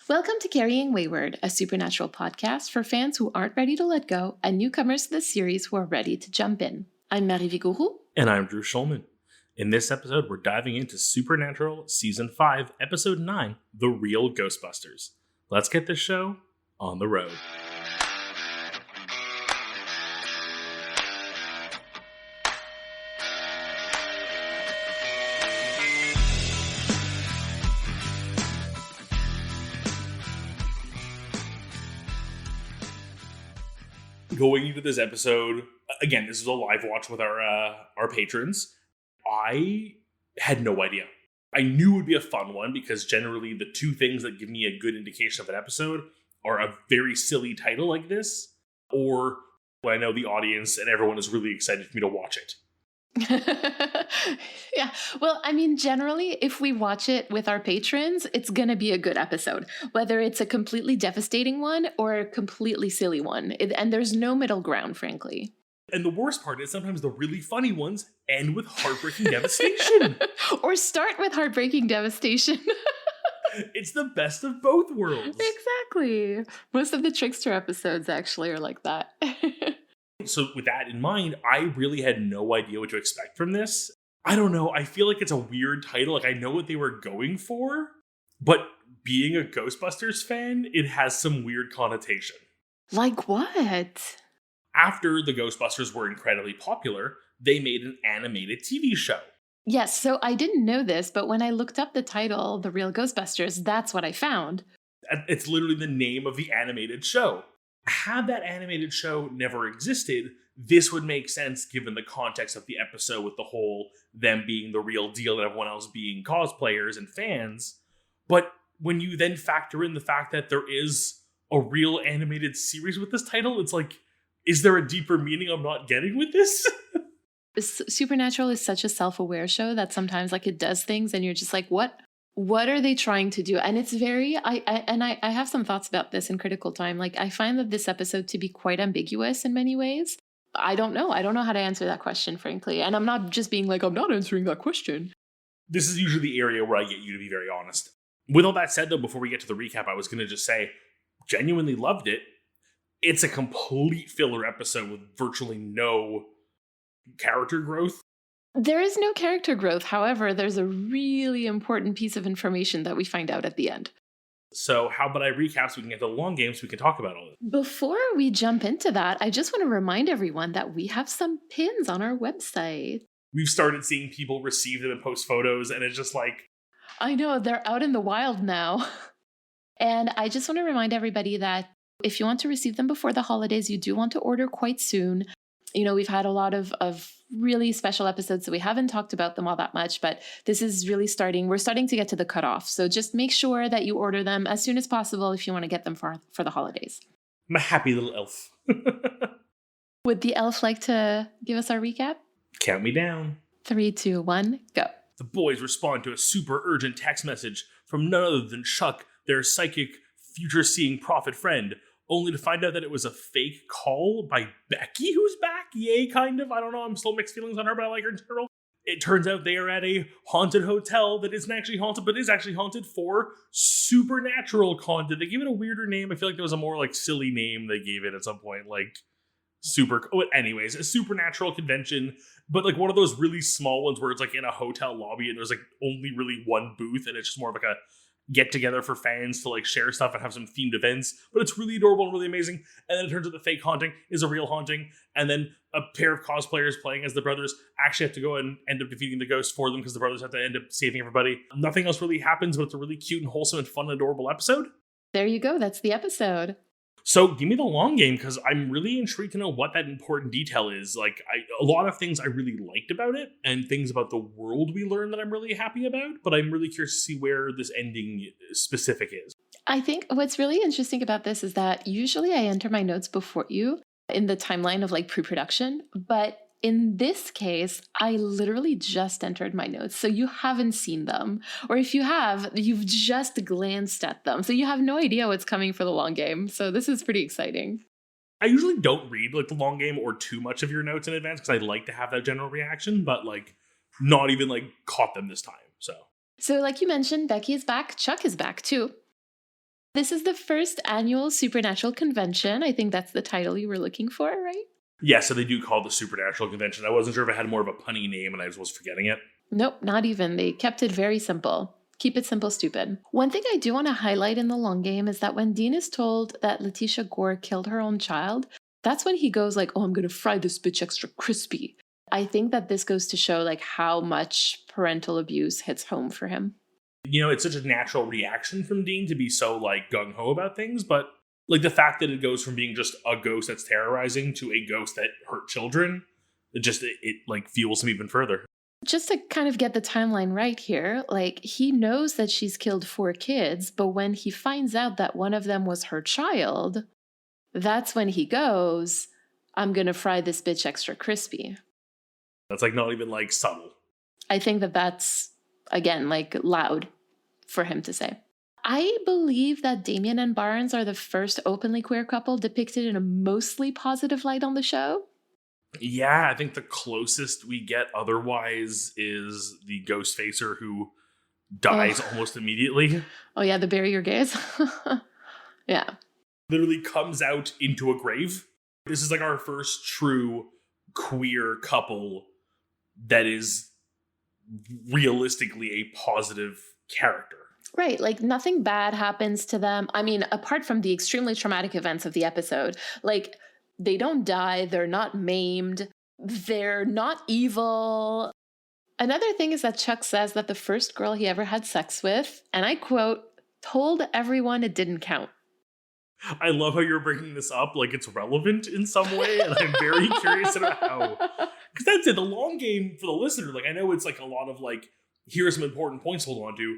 Welcome to Carrying Wayward, a supernatural podcast for fans who aren't ready to let go and newcomers to the series who are ready to jump in. I'm Marie Vigourou. And I'm Drew Schulman. In this episode, we're diving into Supernatural Season 5, Episode 9, The Real Ghostbusters. Let's get this show on the road. Going into this episode, again, this is a live watch with our patrons. I had no idea. I knew it would be a fun one because generally the two things that give me a good indication of an episode are a very silly title like this, or when I know the audience and everyone is really excited for me to watch it. Yeah, well, I mean, generally, if we watch it with our patrons, it's going to be a good episode, whether it's a completely devastating one or a completely silly one. And there's no middle ground, frankly. And the worst part is sometimes the really funny ones end with heartbreaking devastation. Or start with heartbreaking devastation. It's the best of both worlds. Exactly. Most of the Trickster episodes actually are like that. So with that in mind, I really had no idea what to expect from this. I don't know. I feel like it's a weird title. Like, I know what they were going for, but being a Ghostbusters fan, it has some weird connotation. Like what? After the Ghostbusters were incredibly popular, they made an animated TV show. Yes, so I didn't know this, but when I looked up the title, The Real Ghostbusters, that's what I found. It's literally the name of the animated show. Had that animated show never existed, this would make sense given the context of the episode with the whole them being the real deal and everyone else being cosplayers and fans. But when you then factor in the fact that there is a real animated series with this title, it's like, is there a deeper meaning I'm not getting with this? Supernatural is such a self-aware show that sometimes like it does things and you're just like, what are they trying to do? And it's very, I have some thoughts about this in Critical Time. Like, I find that this episode to be quite ambiguous in many ways. I don't know how to answer that question, frankly. And I'm not just being like, I'm not answering that question. This is usually the area where I get you to be very honest. With all that said, though, before we get to the recap, I was going to just say, genuinely loved it. It's a complete filler episode with virtually no character growth. There is no character growth. However, there's a really important piece of information that we find out at the end. So how about I recap so we can get to the long game so we can talk about all this? Before we jump into that, I just want to remind everyone that we have some pins on our website. We've started seeing people receive them and post photos, and it's just like... I know, they're out in the wild now. And I just want to remind everybody that if you want to receive them before the holidays, you do want to order quite soon. You know, we've had a lot of really special episodes, so we haven't talked about them all that much, but this is really we're starting to get to the cutoff. So just make sure that you order them as soon as possible if you want to get them for the holidays. I'm a happy little elf. Would the elf like to give us our recap? Count me down. 3, 2, 1, go. The boys respond to a super urgent text message from none other than Chuck, their psychic, future-seeing prophet friend, only to find out that it was a fake call by Becky, who's back. Yay, kind of. I don't know. I'm still mixed feelings on her, but I like her in general. It turns out they are at a haunted hotel that isn't actually haunted, but is actually haunted for supernatural content. They gave it a weirder name. I feel like there was a more like silly name they gave it at some point, like anyways, a supernatural convention, but like one of those really small ones where it's like in a hotel lobby and there's like only really one booth and it's just more of like a get together for fans to like share stuff and have some themed events, but it's really adorable and really amazing. And then it turns out the fake haunting is a real haunting, and then a pair of cosplayers playing as the brothers actually have to go and end up defeating the ghost for them because the brothers have to end up saving everybody. Nothing else really happens, but it's a really cute and wholesome and fun and adorable episode. There you go. That's the episode. So give me the long game because I'm really intrigued to know what that important detail is. Like a lot of things I really liked about it and things about the world we learned that I'm really happy about, but I'm really curious to see where this ending specific is. I think what's really interesting about this is that usually I enter my notes before you in the timeline of like pre-production, but in this case, I literally just entered my notes, so you haven't seen them. Or if you have, you've just glanced at them, so you have no idea what's coming for the long game. So this is pretty exciting. I usually don't read like the long game or too much of your notes in advance because I like to have that general reaction, but like not even like caught them this time. So like you mentioned, Becky is back. Chuck is back too. This is the first annual Supernatural Convention. I think that's the title you were looking for, right? Yeah, so they do call it the Supernatural Convention. I wasn't sure if it had more of a punny name and I just was forgetting it. Nope, not even. They kept it very simple. Keep it simple, stupid. One thing I do want to highlight in the long game is that when Dean is told that Letitia Gore killed her own child, that's when he goes like, oh, I'm going to fry this bitch extra crispy. I think that this goes to show like how much parental abuse hits home for him. You know, it's such a natural reaction from Dean to be so like gung-ho about things, but like the fact that it goes from being just a ghost that's terrorizing to a ghost that hurt children, it like fuels him even further. Just to kind of get the timeline right here, like he knows that she's killed 4 kids, but when he finds out that one of them was her child, that's when he goes, I'm going to fry this bitch extra crispy. That's like not even like subtle. I think that that's, again, like loud for him to say. I believe that Damien and Barnes are the first openly queer couple depicted in a mostly positive light on the show. Yeah, I think the closest we get otherwise is the ghost facer who dies almost immediately. Oh yeah, the bury your gays. Yeah. Literally comes out into a grave. This is like our first true queer couple that is realistically a positive character. Right, like nothing bad happens to them. I mean, apart from the extremely traumatic events of the episode, like they don't die, they're not maimed, they're not evil. Another thing is that Chuck says that the first girl he ever had sex with, and I quote, told everyone it didn't count. I love how you're bringing this up like it's relevant in some way, and I'm very curious about how. Because that's it, the long game for the listener. Like, I know it's like a lot of like, here are some important points to hold on to,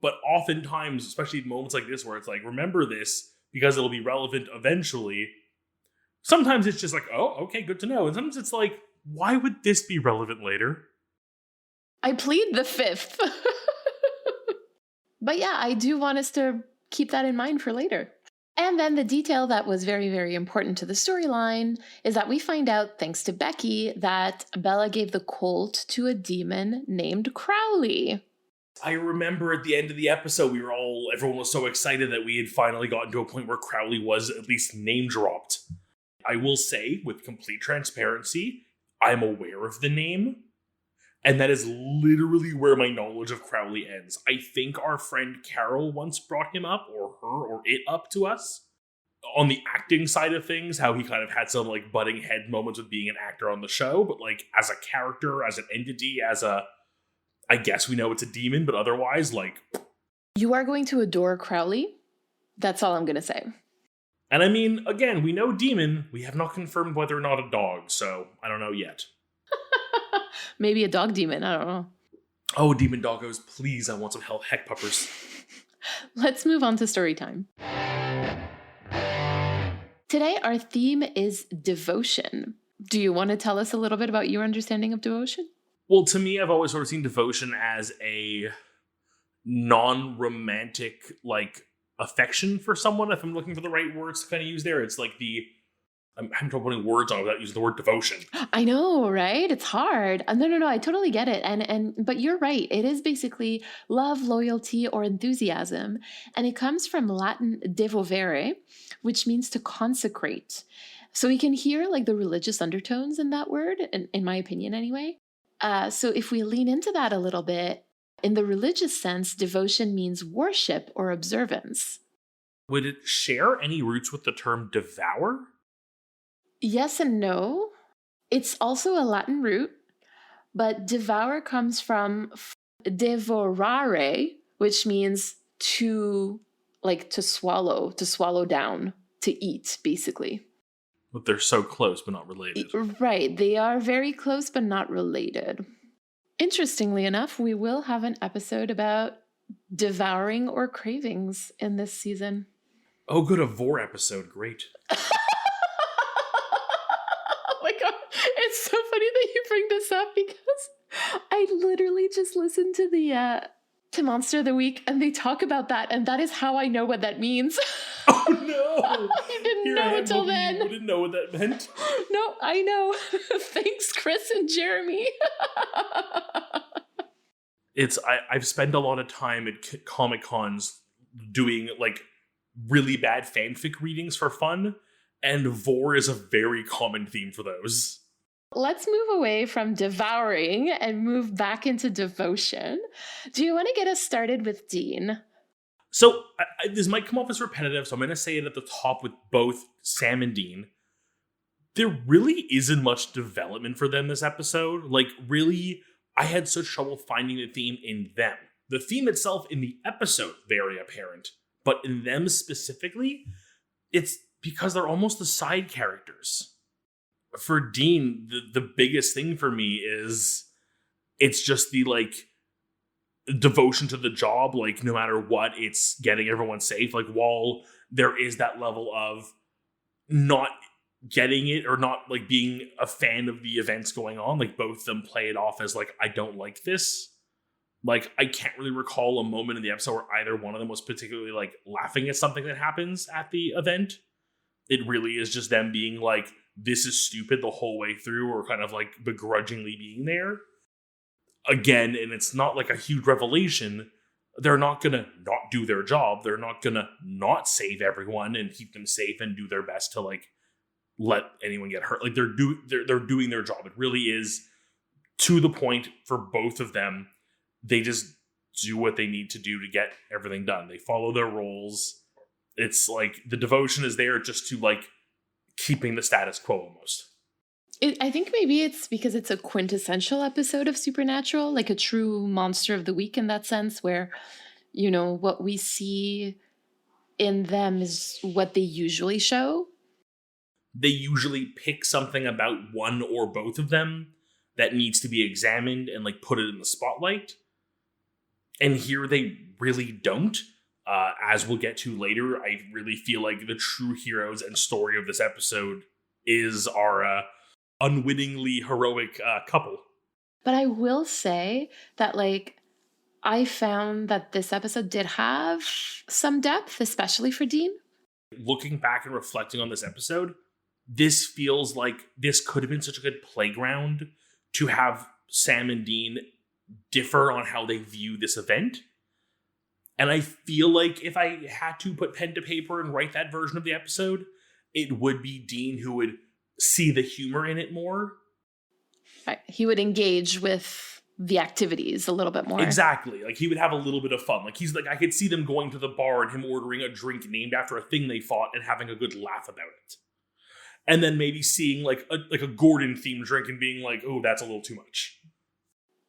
but oftentimes, especially in moments like this where it's like, remember this because it'll be relevant eventually. Sometimes it's just like, oh, okay, good to know. And sometimes it's like, why would this be relevant later? I plead the 5th. But yeah, I do want us to keep that in mind for later. And then the detail that was very, very important to the storyline is that we find out, thanks to Becky, that Bella gave the colt to a demon named Crowley. I remember at the end of the episode, everyone was so excited that we had finally gotten to a point where Crowley was at least name dropped. I will say, with complete transparency, I'm aware of the name, and that is literally where my knowledge of Crowley ends. I think our friend Carol once brought him up, or her, or it up to us. On the acting side of things, how he kind of had some like butting head moments with being an actor on the show, but like as a character, as an entity, I guess we know it's a demon, but otherwise, like... You are going to adore Crowley. That's all I'm going to say. And I mean, again, we know demon. We have not confirmed whether or not a dog, so I don't know yet. Maybe a dog demon. I don't know. Oh, demon doggos, please. I want some heck puppers. Let's move on to story time. Today, our theme is devotion. Do you want to tell us a little bit about your understanding of devotion? Well, to me, I've always sort of seen devotion as a non-romantic, like, affection for someone, if I'm looking for the right words to kind of use there. It's like I'm having trouble putting words on it without using the word devotion. I know, right? It's hard. No, I totally get it. But you're right. It is basically love, loyalty, or enthusiasm. And it comes from Latin devovere, which means to consecrate. So we can hear like the religious undertones in that word, in my opinion anyway. So if we lean into that a little bit, in the religious sense, devotion means worship or observance. Would it share any roots with the term devour? Yes and no. It's also a Latin root, but devour comes from devorare, which means to swallow down, to eat, basically. But they're so close, but not related. Right. They are very close, but not related. Interestingly enough, we will have an episode about devouring or cravings in this season. Oh, good, a vor episode. Great. Oh my God. It's so funny that you bring this up because I literally just listened to to Monster of the Week and they talk about that, and that is how I know what that means. Oh no! I didn't know until then. You didn't know what that meant. No, I know. Thanks, Chris and Jeremy. I've spent a lot of time at Comic Cons doing like really bad fanfic readings for fun, and Vor is a very common theme for those. Let's move away from devouring and move back into devotion. Do you want to get us started with Dean? So this might come off as repetitive, so I'm going to say it at the top with both Sam and Dean. There really isn't much development for them this episode. Like, really, I had such trouble finding the theme in them. The theme itself in the episode, very apparent. But in them specifically, it's because they're almost the side characters. For Dean, the biggest thing for me is it's just the, like, devotion to the job. Like, no matter what, it's getting everyone safe. Like, while there is that level of not getting it or not, like, being a fan of the events going on, like, both of them play it off as, like, I don't like this. Like, I can't really recall a moment in the episode where either one of them was particularly, like, laughing at something that happens at the event. It really is just them being like, this is stupid the whole way through, or kind of, like, begrudgingly being there. Again, and it's not like a huge revelation, they're not gonna not do their job. They're not gonna not save everyone and keep them safe and do their best to, like, let anyone get hurt. Like, they're doing their job. It really is to the point for both of them. They just do what they need to do to get everything done. They follow their roles. It's like the devotion is there just to, like, keeping the status quo almost. I think maybe it's because it's a quintessential episode of Supernatural, like a true monster of the week in that sense, where, you know, what we see in them is what they usually show. They usually pick something about one or both of them that needs to be examined and, like, put it in the spotlight. And here they really don't. As we'll get to later, I really feel like the true heroes and story of this episode is our unwittingly heroic couple. But I will say that, like, I found that this episode did have some depth, especially for Dean. Looking back and reflecting on this episode, this feels like this could have been such a good playground to have Sam and Dean differ on how they view this event. And I feel like if I had to put pen to paper and write that version of the episode, it would be Dean who would see the humor in it more. Right. He would engage with the activities a little bit more. Exactly. Like, he would have a little bit of fun. Like, he's like, I could see them going to the bar and him ordering a drink named after a thing they fought and having a good laugh about it. And then maybe seeing like a Gordon themed drink and being like, oh, that's a little too much.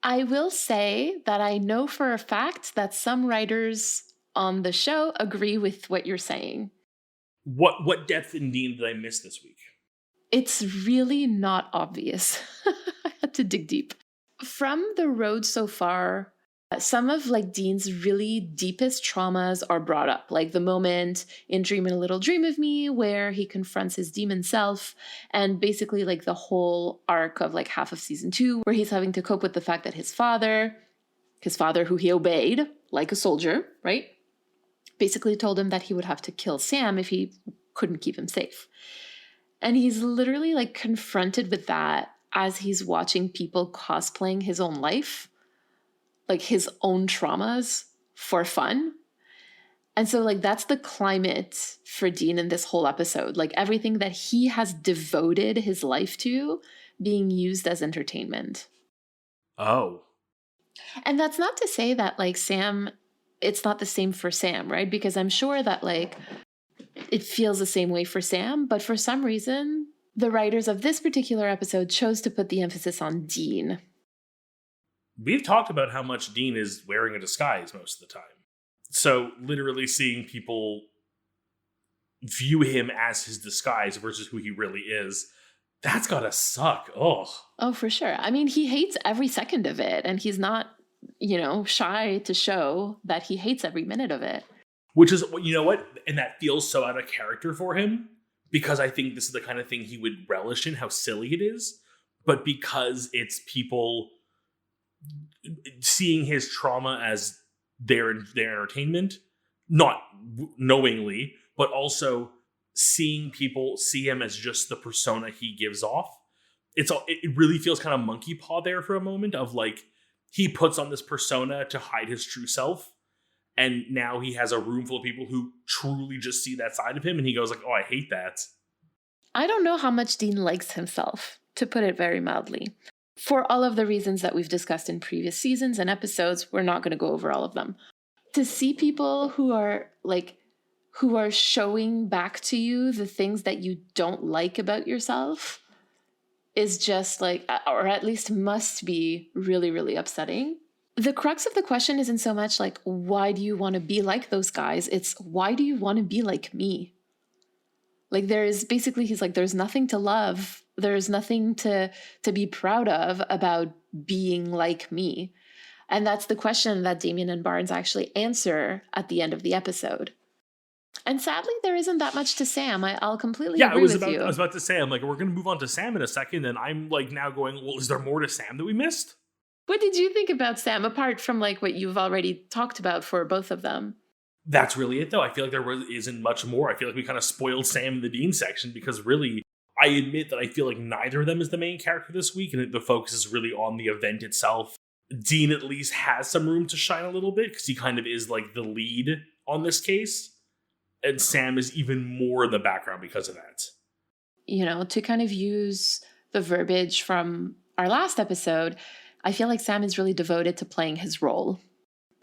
I will say that I know for a fact that some writers on the show agree with what you're saying. What depth in Dean did I miss this week? It's really not obvious. I had to dig deep. From the road so far, some of, like, Dean's really deepest traumas are brought up, like the moment in Dreamin' a Little Dream of Me where he confronts his demon self, and basically, like, the whole arc of, like, half of season 2 where he's having to cope with the fact that his father who he obeyed like a soldier, right, basically told him that he would have to kill Sam if he couldn't keep him safe. And he's literally, like, confronted with that as he's watching people cosplaying his own life, like his own traumas, for fun. And so, like, that's the climate for Dean in this whole episode. Like, everything that he has devoted his life to being used as entertainment. Oh. And that's not to say that, like, Sam, it's not the same for Sam, right? Because I'm sure that, like, it feels the same way for Sam, but for some reason, the writers of this particular episode chose to put the emphasis on Dean. We've talked about how much Dean is wearing a disguise most of the time. So literally seeing people view him as his disguise versus who he really is, that's gotta suck. Oh, for sure. I mean, he hates every second of it, and he's not, you know, shy to show that he hates every minute of it. Which is, you know what? And that feels so out of character for him, because I think this is the kind of thing he would relish in, how silly it is. But because it's people seeing his trauma as their entertainment, not knowingly, but also seeing people see him as just the persona he gives off. It really feels kind of monkey paw there for a moment of, like, he puts on this persona to hide his true self. And now he has a room full of people who truly just see that side of him. And he goes like, oh, I hate that. I don't know how much Dean likes himself, to put it very mildly. For all of the reasons that we've discussed in previous seasons and episodes, we're not going to go over all of them. To see people who are showing back to you the things that you don't like about yourself is just like, or at least must be really, really upsetting. The crux of the question isn't so much like, why do you want to be like those guys? It's, why do you want to be like me? Like, he's like, there's nothing to love. There's nothing to be proud of about being like me. And that's the question that Damien and Barnes actually answer at the end of the episode. And sadly, there isn't that much to Sam. I'll completely agree with you. I was about to say, I'm like, we're going to move on to Sam in a second. And I'm like now going, well, is there more to Sam that we missed? What did you think about Sam, apart from like what you've already talked about for both of them? That's really it, though. I feel like isn't much more. I feel like we kind of spoiled Sam in the Dean section because really, I admit that I feel like neither of them is the main character this week, and the focus is really on the event itself. Dean at least has some room to shine a little bit because he kind of is like the lead on this case, and Sam is even more in the background because of that. You know, to kind of use the verbiage from our last episode, I feel like Sam is really devoted to playing his role.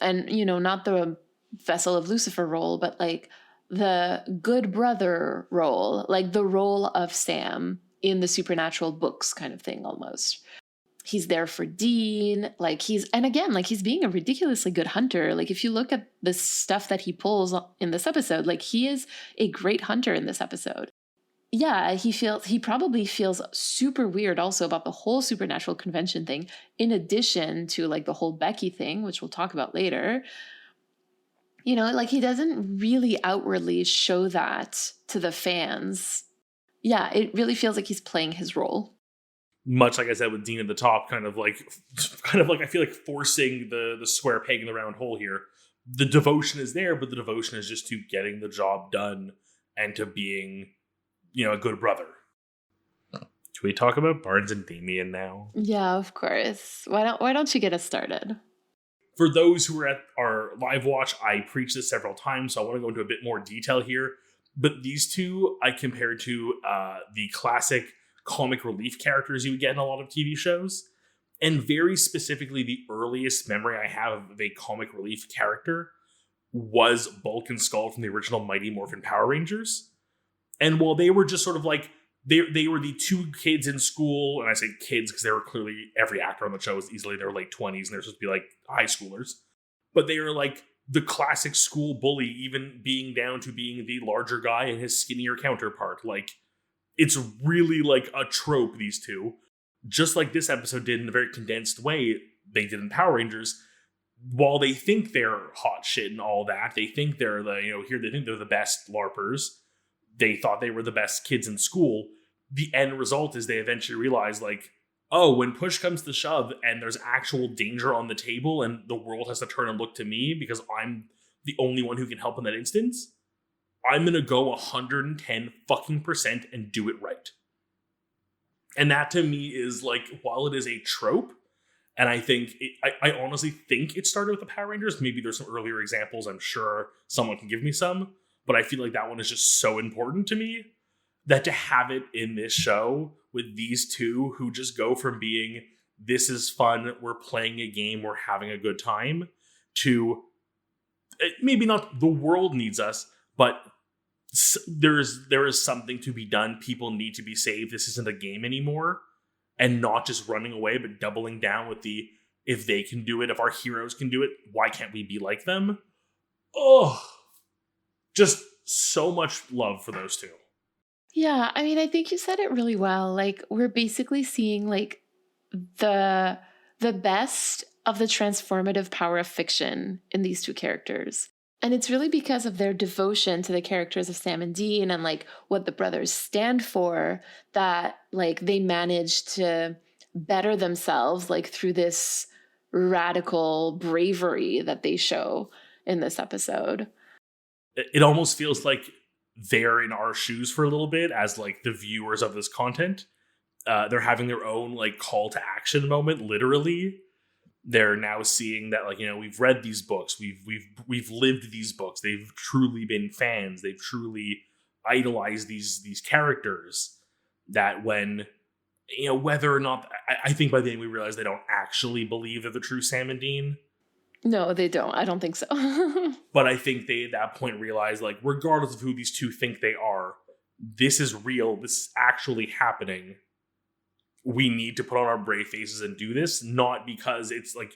And, you know, not the Vessel of Lucifer role, but like the good brother role, like the role of Sam in the supernatural books kind of thing almost. He's there for Dean, like he's being a ridiculously good hunter. Like if you look at the stuff that he pulls in this episode, like he is a great hunter in this episode. Yeah, he probably feels super weird also about the whole supernatural convention thing, in addition to like the whole Becky thing, which we'll talk about later. You know, like he doesn't really outwardly show that to the fans. Yeah, it really feels like he's playing his role. Much like I said with Dean at the top, kind of like I feel like forcing the square peg in the round hole here. The devotion is there, but the devotion is just to getting the job done and to being, you know, a good brother. Can we talk about Barnes and Damien now? Yeah, of course. Why don't you get us started? For those who are at our live watch, I preached this several times, so I want to go into a bit more detail here. But these two I compared to the classic comic relief characters you would get in a lot of TV shows. And very specifically, the earliest memory I have of a comic relief character was Bulk and Skull from the original Mighty Morphin Power Rangers. And while they were just sort of like, they were the two kids in school, and I say kids because they were clearly, every actor on the show was easily in their late 20s, and they're supposed to be like high schoolers. But they were like the classic school bully, even being down to being the larger guy and his skinnier counterpart. Like, it's really like a trope, these two. Just like this episode did in a very condensed way, they did in Power Rangers. While they think they're hot shit and all that, they think they're they think they're the best LARPers. They thought they were the best kids in school. The end result is they eventually realize, like, oh, when push comes to shove and there's actual danger on the table and the world has to turn and look to me because I'm the only one who can help in that instance, I'm going to go 110 fucking % and do it right. And that to me is like, while it is a trope, and I think, I honestly think it started with the Power Rangers. Maybe there's some earlier examples. I'm sure someone can give me some. But I feel like that one is just so important to me that to have it in this show with these two who just go from being, this is fun, we're playing a game, we're having a good time, to maybe not the world needs us, but there is something to be done. People need to be saved. This isn't a game anymore. And not just running away, but doubling down with the, if they can do it, if our heroes can do it, why can't we be like them? Oh, just so much love for those two. Yeah, I mean, I think you said it really well. Like, we're basically seeing like the best of the transformative power of fiction in these two characters. And it's really because of their devotion to the characters of Sam and Dean and like what the brothers stand for that like they manage to better themselves like through this radical bravery that they show in this episode. It almost feels like they're in our shoes for a little bit as like the viewers of this content. They're having their own like call to action moment, literally. they're now seeing that, like, we've read these books, we've lived these books, they've truly been fans, they've truly idolized these characters, that when, whether or not, I think by the end we realize they don't actually believe they're the true Sam and Dean. No, they don't. I don't think so. But I think they at that point realize, like, regardless of who these two think they are, this is real, this is actually happening. We need to put on our brave faces and do this, not because it's like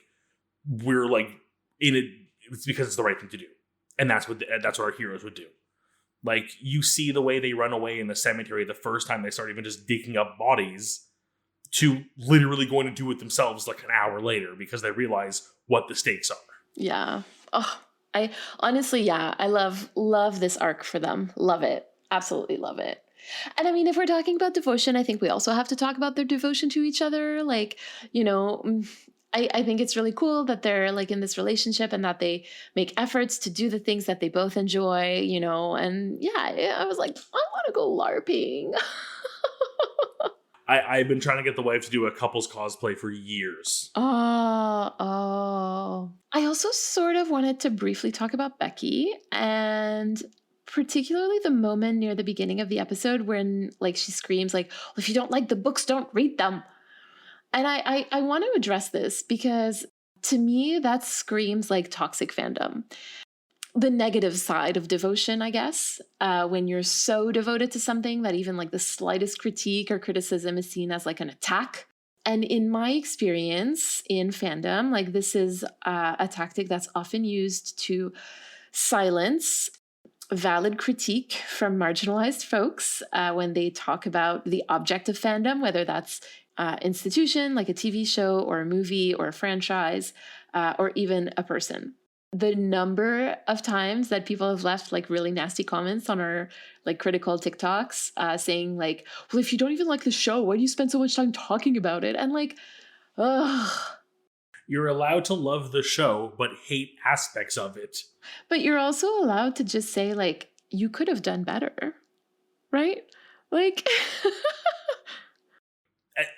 we're like in it, it's because it's the right thing to do. And that's what our heroes would do. Like, you see the way they run away in the cemetery the first time they start even just digging up bodies, to literally going to do it themselves like an hour later because they realize what the stakes are. Yeah. Oh, I honestly, yeah, I love this arc for them. Love it. Absolutely love it. And I mean, if we're talking about devotion, I think we also have to talk about their devotion to each other. Like, I think it's really cool that they're like in this relationship and that they make efforts to do the things that they both enjoy, and yeah, I was like, I want to go LARPing. I've been trying to get the wife to do a couples cosplay for years. Oh. I also sort of wanted to briefly talk about Becky, and particularly the moment near the beginning of the episode when, like, she screams like, well, if you don't like the books, don't read them. And I want to address this because to me that screams like toxic fandom. The negative side of devotion, I guess, when you're so devoted to something that even like the slightest critique or criticism is seen as like an attack. And in my experience in fandom, like, this is a tactic that's often used to silence valid critique from marginalized folks when they talk about the object of fandom, whether that's institution, like a TV show or a movie or a franchise, or even a person. The number of times that people have left like really nasty comments on our like critical TikToks saying like, well, if you don't even like the show, why do you spend so much time talking about it? And like, ugh. You're allowed to love the show, but hate aspects of it. But you're also allowed to just say like, you could have done better, right? Like...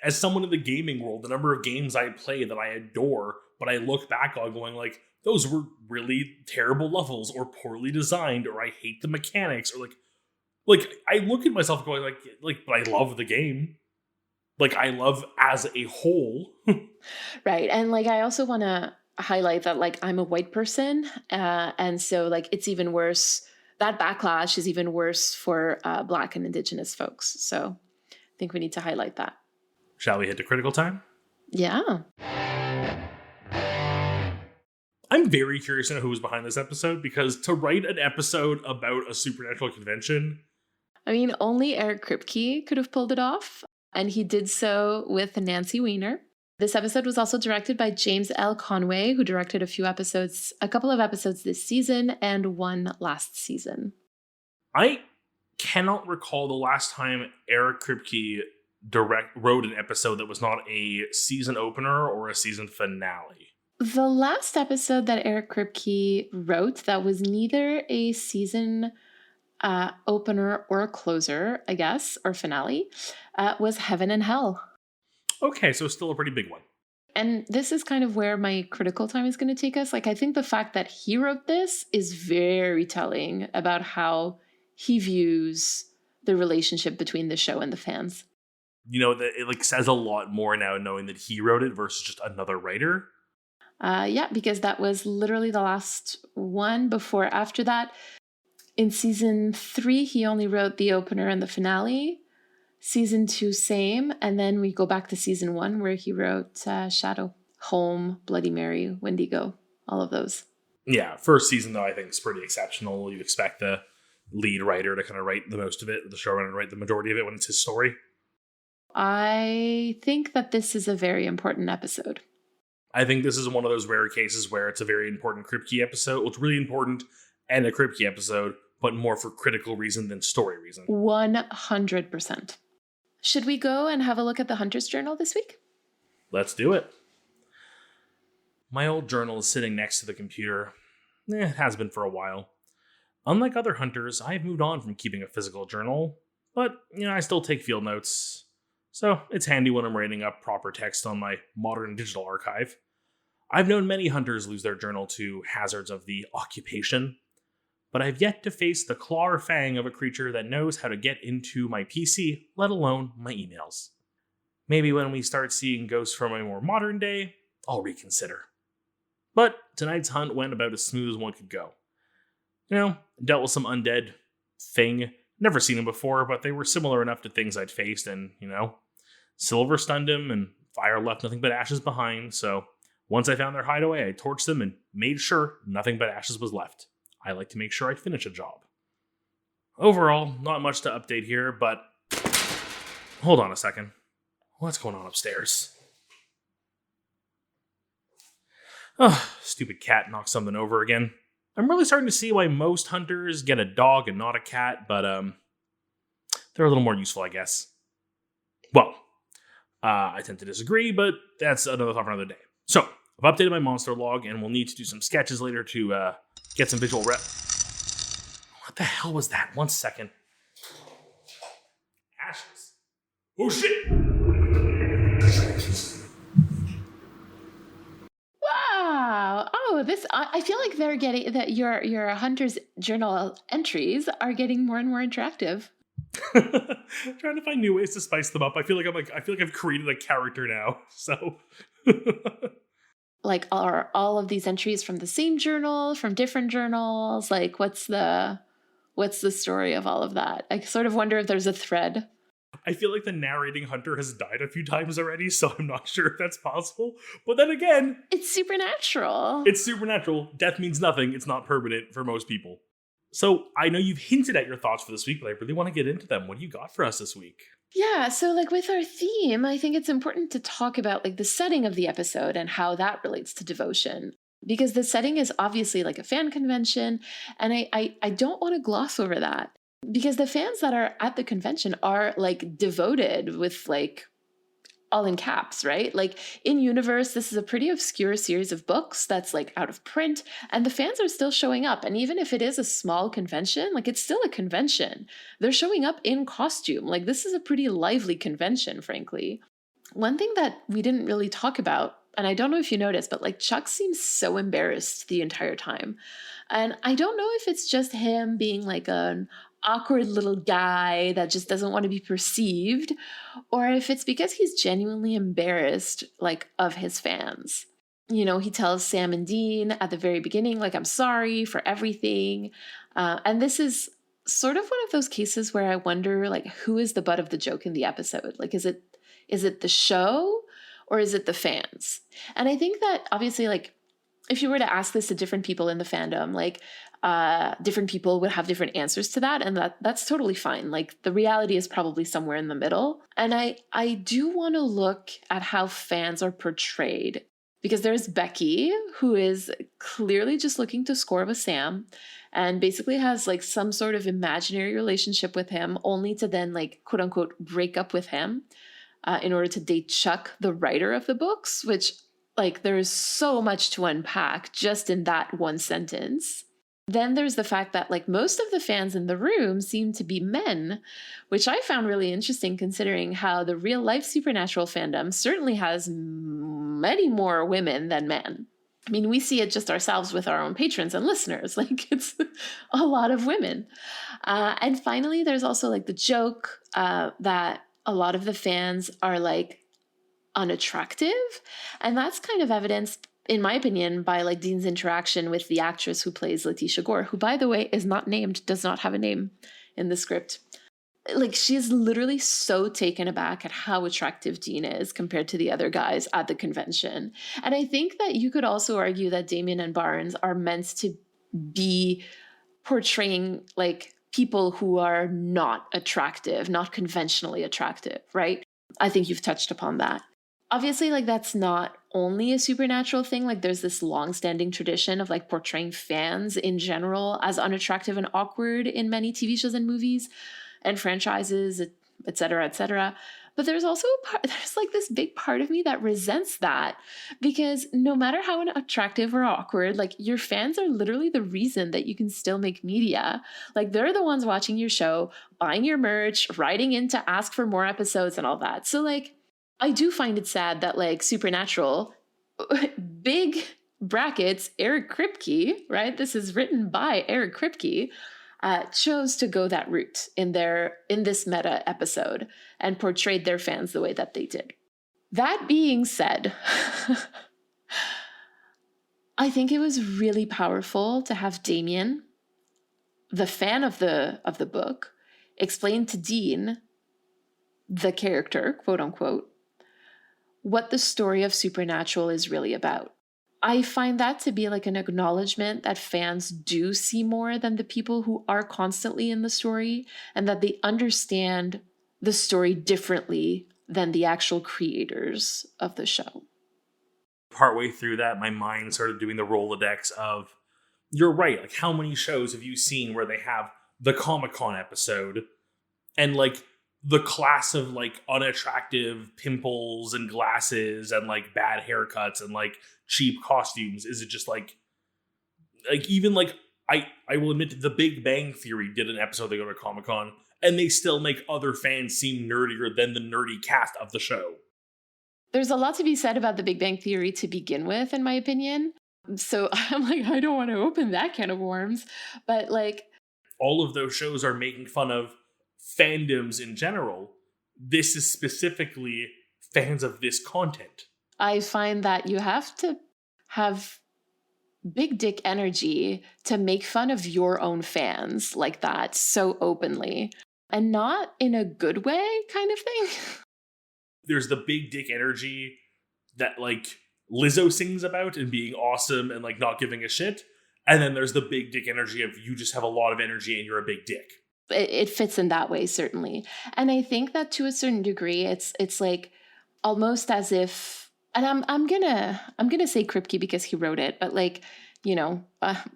As someone in the gaming world, the number of games I play that I adore, but I look back on going like, those were really terrible levels or poorly designed, or I hate the mechanics, or like I look at myself going like, but I love the game. Like, I love as a whole. Right. And like, I also want to highlight that like I'm a white person. And so like, it's even worse. That backlash is even worse for Black and Indigenous folks. So I think we need to highlight that. Shall we hit to critical time? Yeah. I'm very curious to know who was behind this episode, because to write an episode about a supernatural convention... I mean, only Eric Kripke could have pulled it off, and he did so with Nancy Weiner. This episode was also directed by James L. Conway, who directed a couple of episodes this season and one last season. I cannot recall the last time Eric Kripke wrote an episode that was not a season opener or a season finale. The last episode that Eric Kripke wrote that was neither a season opener or a closer, I guess, or finale, was Heaven and Hell. Okay, so still a pretty big one. And this is kind of where my critical time is going to take us. Like, I think the fact that he wrote this is very telling about how he views the relationship between the show and the fans. That it like says a lot more now knowing that he wrote it versus just another writer. Yeah, because that was literally the last one. After that, in season 3, he only wrote the opener and the finale. Season 2, same. And then we go back to season 1 where he wrote Shadow, Home, Bloody Mary, Wendigo, all of those. Yeah, first season, though, I think is pretty exceptional. You expect the lead writer to kind of write the most of it, the showrunner to write the majority of it when it's his story. I think that this is a very important episode. I think this is one of those rare cases where it's a very important Kripke episode. Well, it's really important and a Kripke episode, but more for critical reason than story reason. 100%. Should we go and have a look at the Hunter's Journal this week? Let's do it. My old journal is sitting next to the computer. It has been for a while. Unlike other hunters, I've moved on from keeping a physical journal, but I still take field notes. So it's handy when I'm writing up proper text on my modern digital archive. I've known many hunters lose their journal to hazards of the occupation, but I've yet to face the claw or fang of a creature that knows how to get into my PC, let alone my emails. Maybe when we start seeing ghosts from a more modern day, I'll reconsider. But tonight's hunt went about as smooth as one could go. Dealt with some undead thing. Never seen them before, but they were similar enough to things I'd faced, and, silver stunned him, and fire left nothing but ashes behind, so once I found their hideaway, I torched them and made sure nothing but ashes was left. I like to make sure I finish a job. Overall, not much to update here, but hold on a second. What's going on upstairs? Oh, stupid cat knocked something over again. I'm really starting to see why most hunters get a dog and not a cat, but they're a little more useful, I guess. Well, I tend to disagree, but that's another thought for another day. So, I've updated my monster log, and we'll need to do some sketches later to get some visual rep. What the hell was that? 1 second. Ashes. Oh shit! Wow. Oh, I feel like they're getting that your hunter's journal entries are getting more and more interactive. Trying to find new ways to spice them up. I feel like I've created a character now. So like, are all of these entries from the same journal, from different journals? Like, what's the story of all of that? I sort of wonder if there's a thread. I feel like the narrating hunter has died a few times already, so I'm not sure if that's possible. But then again, it's supernatural. It's supernatural. Death means nothing. It's not permanent for most people. So I know you've hinted at your thoughts for this week, but I really want to get into them. What do you got for us this week? Yeah, so with our theme, I think it's important to talk about the setting of the episode and how that relates to devotion. Because the setting is obviously a fan convention, and I don't want to gloss over that. Because the fans that are at the convention are devoted with all in caps, right? In universe, this is a pretty obscure series of books that's out of print, and the fans are still showing up. And even if it is a small convention, it's still a convention. They're showing up in costume. This is a pretty lively convention, frankly. One thing that we didn't really talk about, and I don't know if you noticed, but Chuck seems so embarrassed the entire time. And I don't know if it's just him being an awkward little guy that just doesn't want to be perceived, or if it's because he's genuinely embarrassed of his fans. He tells Sam and Dean at the very beginning, I'm sorry for everything. And this is sort of one of those cases where I wonder who is the butt of the joke in the episode? Is it the show or is it the fans? And I think that obviously if you were to ask this to different people in the fandom, different people would have different answers to that, and that's totally fine. The reality is probably somewhere in the middle. And I do want to look at how fans are portrayed, because there's Becky, who is clearly just looking to score with Sam and basically has some sort of imaginary relationship with him, only to then quote unquote break up with him in order to date Chuck, the writer of the books, which there is so much to unpack just in that one sentence. Then there's the fact that most of the fans in the room seem to be men, which I found really interesting considering how the real life supernatural fandom certainly has many more women than men. I mean, we see it just ourselves with our own patrons and listeners. It's a lot of women. And finally, there's also the joke that a lot of the fans are unattractive. And that's kind of evidenced, in my opinion, by Dean's interaction with the actress who plays Letitia Gore, who, by the way, is not named, does not have a name in the script. She is literally so taken aback at how attractive Dean is compared to the other guys at the convention. And I think that you could also argue that Damien and Barnes are meant to be portraying people who are not attractive, not conventionally attractive, right? I think you've touched upon that. Obviously, that's not only a supernatural thing. There's this long-standing tradition of portraying fans in general as unattractive and awkward in many TV shows and movies and franchises, et cetera, et cetera. But there's also there's this big part of me that resents that, because no matter how attractive or awkward, your fans are literally the reason that you can still make media. They're the ones watching your show, buying your merch, writing in to ask for more episodes and all that. So I do find it sad that Supernatural, big brackets, Eric Kripke, right? This is written by Eric Kripke, chose to go that route in this meta episode and portrayed their fans the way that they did. That being said, I think it was really powerful to have Damien, the fan of the book, explain to Dean, the character, quote unquote, what the story of Supernatural is really about. I find that to be like an acknowledgement that fans do see more than the people who are constantly in the story, and that they understand the story differently than the actual creators of the show. Partway through that, my mind started doing the Rolodex of, you're right, like how many shows have you seen where they have the Comic-Con episode and like the class of like unattractive pimples and glasses and like bad haircuts and like cheap costumes? Is it just like even like I will admit that The Big Bang Theory did an episode they go to Comic-Con and they still make other fans seem nerdier than the nerdy cast of the show. There's a lot to be said about The Big Bang Theory to begin with, in my opinion. So I'm like, I don't want to open that can of worms. But like, all of those shows are making fun of fandoms in general. This is specifically fans of this content. I find that you have to have big dick energy to make fun of your own fans like that so openly, and not in a good way kind of thing. There's the big dick energy that like Lizzo sings about and being awesome and like not giving a shit. And then there's the big dick energy of you just have a lot of energy and you're a big dick. It fits in that way, certainly. And I think that to a certain degree, it's like almost as if, and I'm gonna say Kripke because he wrote it, but like,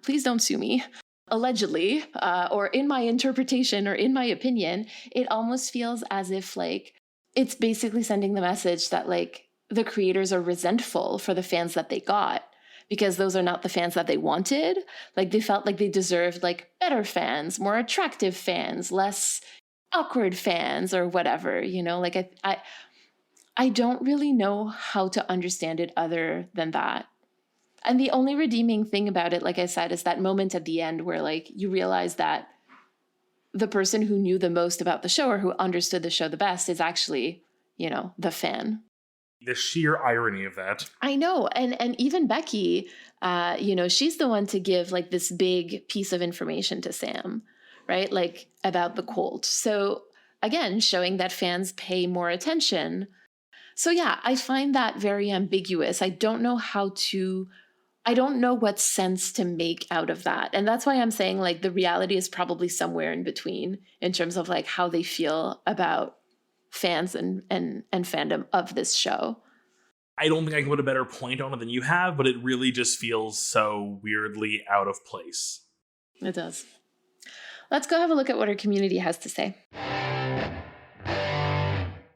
please don't sue me. Allegedly, or in my interpretation or in my opinion, it almost feels as if like it's basically sending the message that like the creators are resentful for the fans that they got, because those are not the fans that they wanted. Like they felt like they deserved like better fans, more attractive fans, less awkward fans or whatever, like I don't really know how to understand it other than that. And the only redeeming thing about it, like I said, is that moment at the end where like you realize that the person who knew the most about the show or who understood the show the best is actually, the fan. The sheer irony of that. I know. And even Becky, she's the one to give like this big piece of information to Sam, right? Like about the cult. So again, showing that fans pay more attention. So yeah, I find that very ambiguous. I don't know what sense to make out of that. And that's why I'm saying like the reality is probably somewhere in between in terms of like how they feel about fans and fandom of this show. I don't think I can put a better point on it than you have, but it really just feels so weirdly out of place. It does. Let's go have a look at what our community has to say.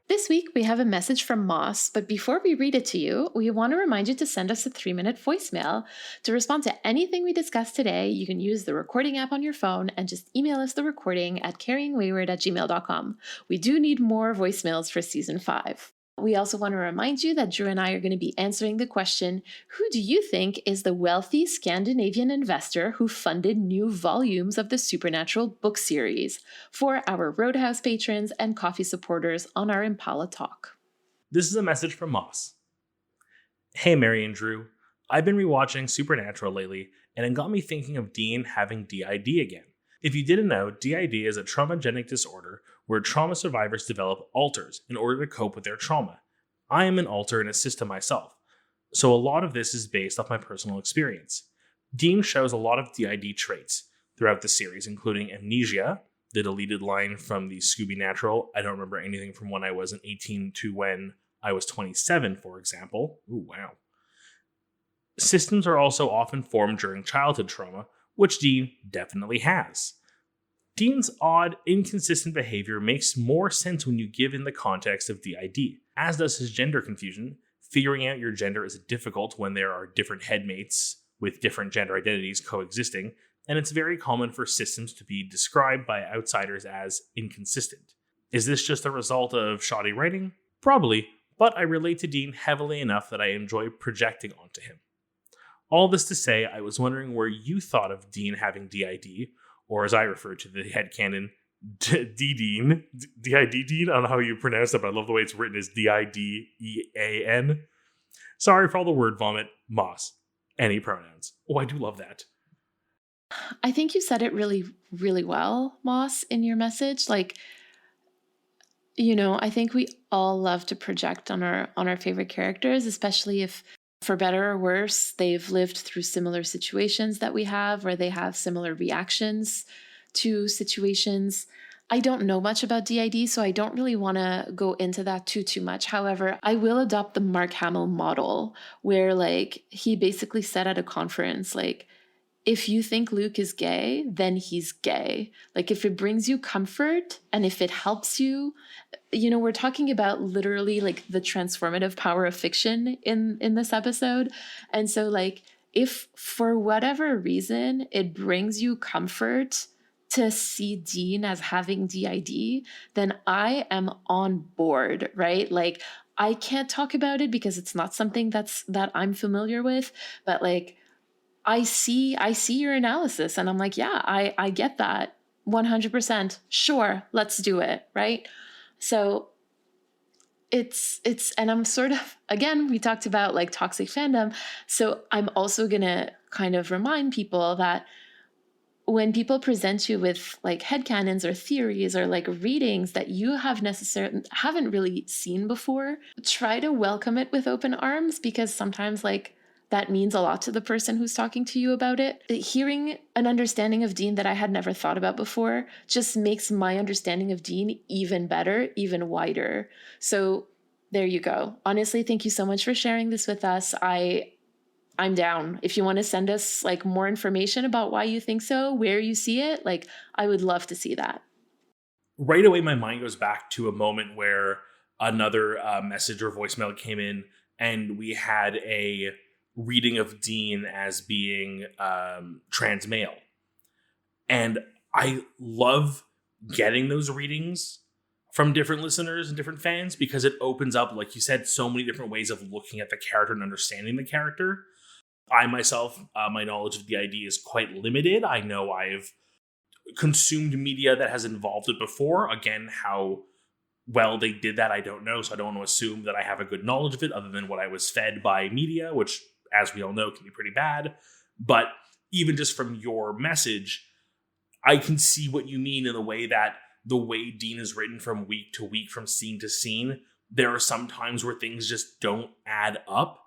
This week, we have a message from Moss, but before we read it to you, we want to remind you to send us a 3-minute voicemail. To respond to anything we discussed today, you can use the recording app on your phone and just email us the recording at carryingwayward@gmail.com. We do need more voicemails for season 5. We also want to remind you that Drew and I are going to be answering the question, who do you think is the wealthy Scandinavian investor who funded new volumes of the Supernatural book series, for our Roadhouse patrons and coffee supporters on our Impala Talk? This is a message from Moss. Hey, Mary and Drew. I've been rewatching Supernatural lately, and it got me thinking of Dean having DID again. If you didn't know, DID is a traumagenic disorder where trauma survivors develop alters in order to cope with their trauma. I am an alter and a system myself, so a lot of this is based off my personal experience. Dean shows a lot of DID traits throughout the series, including amnesia, the deleted line from the Scooby Natural, I don't remember anything from when I was an 18 to when I was 27, for example. Ooh, wow. Systems are also often formed during childhood trauma, which Dean definitely has. Dean's odd, inconsistent behavior makes more sense when you give in the context of DID, as does his gender confusion. Figuring out your gender is difficult when there are different headmates with different gender identities coexisting, and it's very common for systems to be described by outsiders as inconsistent. Is this just a result of shoddy writing? Probably, but I relate to Dean heavily enough that I enjoy projecting onto him. All this to say, I was wondering where you thought of Dean having DID, or as I refer to the headcanon, D-Dean. D-I-D Dean? I don't know how you pronounce it, but I love the way it's written as D-I-D-E-A-N. Sorry for all the word vomit. Moss. Any pronouns. Oh, I do love that. I think you said it really, really well, Moss, in your message. Like, I think we all love to project on our favorite characters, especially if, for better or worse, they've lived through similar situations that we have, or they have similar reactions to situations. I don't know much about DID, so I don't really want to go into that too much. However, I will adopt the Mark Hamill model, where he basically said at a conference, if you think Luke is gay, then he's gay. If it brings you comfort and if it helps you, we're talking about literally the transformative power of fiction in this episode. And so if for whatever reason it brings you comfort to see Dean as having DID, then I am on board, right? I can't talk about it because it's not something that I'm familiar with, but I see your analysis and I'm yeah, I get that 100%. Sure, let's do it. Right. So it's, and I'm sort of, again, we talked about toxic fandom. So I'm also going to kind of remind people that when people present you with headcanons or theories or readings that you haven't really seen before, try to welcome it with open arms, because sometimes that means a lot to the person who's talking to you about it. Hearing an understanding of Dean that I had never thought about before just makes my understanding of Dean even better, even wider. So there you go. Honestly, thank you so much for sharing this with us. I'm down. If you want to send us more information about why you think so, where you see it, I would love to see that. Right away, my mind goes back to a moment where another message or voicemail came in and we had a reading of Dean as being trans male. And I love getting those readings from different listeners and different fans because it opens up, like you said, so many different ways of looking at the character and understanding the character. I myself, my knowledge of DID is quite limited. I know I've consumed media that has involved it before. Again, how well they did that, I don't know. So I don't want to assume that I have a good knowledge of it other than what I was fed by media, which, as we all know, can be pretty bad. But even just from your message, I can see what you mean in the way that the way Dean is written from week to week, from scene to scene, there are some times where things just don't add up.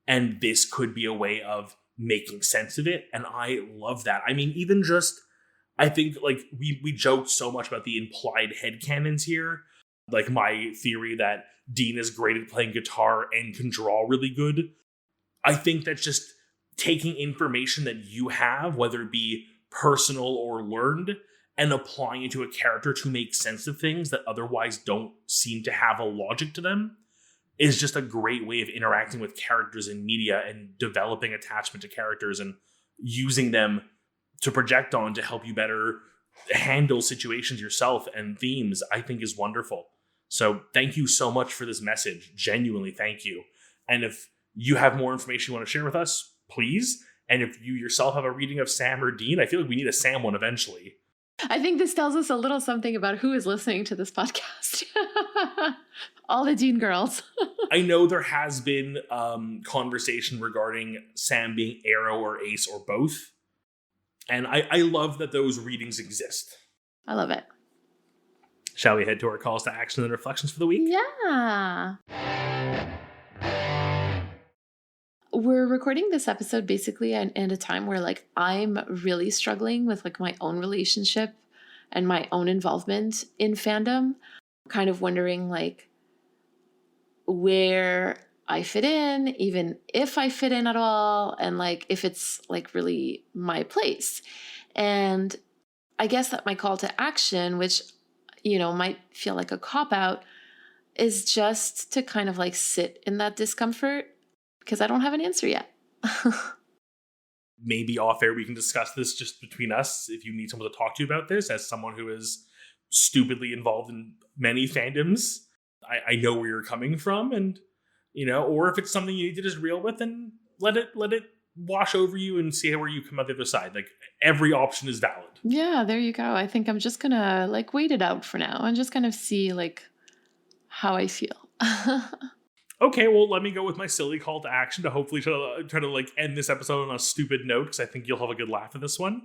And this could be a way of making sense of it. And I love that. I mean, even just, I think we joked so much about the implied headcanons here. My theory that Dean is great at playing guitar and can draw really good. I think that's just taking information that you have, whether it be personal or learned, and applying it to a character to make sense of things that otherwise don't seem to have a logic to them, is just a great way of interacting with characters in media and developing attachment to characters and using them to project on to help you better handle situations yourself and themes, I think is wonderful. So thank you so much for this message. Genuinely, thank you. And if you have more information you want to share with us, please. And if you yourself have a reading of Sam or Dean, I feel like we need a Sam one eventually. I think this tells us a little something about who is listening to this podcast. All the Dean girls. I know there has been conversation regarding Sam being Arrow or Ace or both. And I love that those readings exist. I love it. Shall we head to our calls to action and reflections for the week? Yeah. We're recording this episode basically at a time where I'm really struggling with my own relationship and my own involvement in fandom. Kind of wondering where I fit in, even if I fit in at all, and if it's really my place. And I guess that my call to action, which might feel like a cop-out, is just to kind of sit in that discomfort, because I don't have an answer yet. Maybe off air we can discuss this just between us if you need someone to talk to you about this, as someone who is stupidly involved in many fandoms. I know where you're coming from, and or if it's something you need to just reel with and let it wash over you and see where you come out the other side. Like, every option is valid. Yeah, there you go. I think I'm just gonna like wait it out for now and just kind of see like how I feel. Okay, well, let me go with my silly call to action to hopefully try to like end this episode on a stupid note, because I think you'll have a good laugh at this one.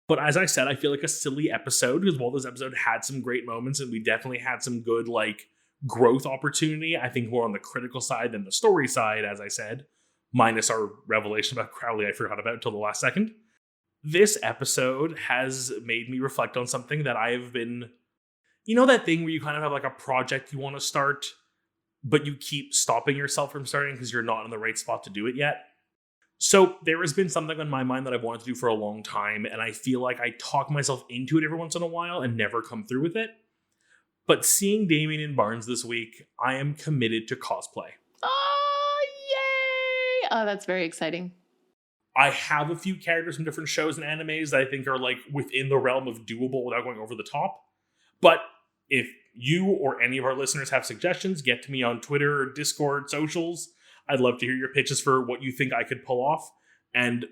But as I said, I feel like a silly episode, because while this episode had some great moments and we definitely had some good like growth opportunity, I think more on the critical side than the story side, as I said, minus our revelation about Crowley I forgot about until the last second. This episode has made me reflect on something that I have been, you know, that thing where you kind of have like a project you want to start, but you keep stopping yourself from starting because you're not in the right spot to do it yet. So there has been something on my mind that I've wanted to do for a long time, and I feel like I talk myself into it every once in a while and never come through with it. But seeing Damien in Barnes this week, I am committed to cosplay. Oh, yay! Oh, that's very exciting. I have a few characters from different shows and animes that I think are like within the realm of doable without going over the top. But if you or any of our listeners have suggestions, get to me on Twitter or Discord socials. I'd love to hear your pitches for what you think I could pull off. And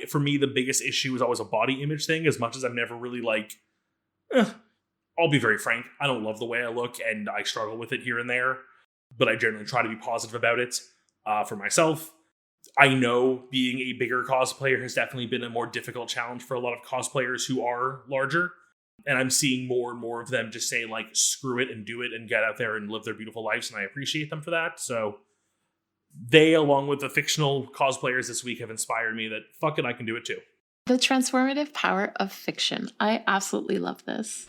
for me, the biggest issue is always a body image thing, as much as I've never really like, I'll be very frank, I don't love the way I look and I struggle with it here and there, but I generally try to be positive about it for myself. I know being a bigger cosplayer has definitely been a more difficult challenge for a lot of cosplayers who are larger. And I'm seeing more and more of them just say, like, screw it and do it and get out there and live their beautiful lives. And I appreciate them for that. So they, along with the fictional cosplayers this week, have inspired me that, fuck it, I can do it too. The transformative power of fiction. I absolutely love this.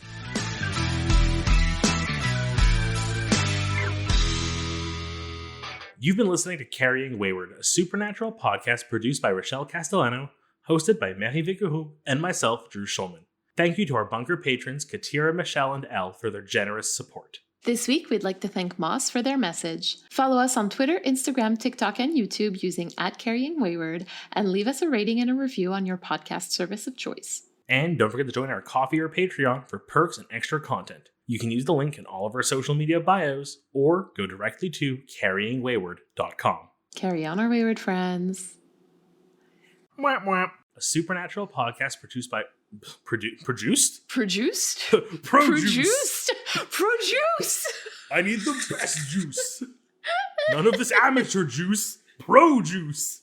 You've been listening to Carrying Wayward, a supernatural podcast produced by Rochelle Castellano, hosted by Mary Vicahu, and myself, Drew Schulman. Thank you to our bunker patrons, Katira, Michelle, and Elle, for their generous support. This week, we'd like to thank Moss for their message. Follow us on Twitter, Instagram, TikTok, and YouTube using @CarryingWayward, and leave us a rating and a review on your podcast service of choice. And don't forget to join our Ko-fi or Patreon for perks and extra content. You can use the link in all of our social media bios, or go directly to carryingwayward.com. Carry on, our wayward friends. Mwah, mwah. A supernatural podcast produced by... Produced? Produced? Produced. Produced! I need the best juice. None of this amateur juice. Pro juice.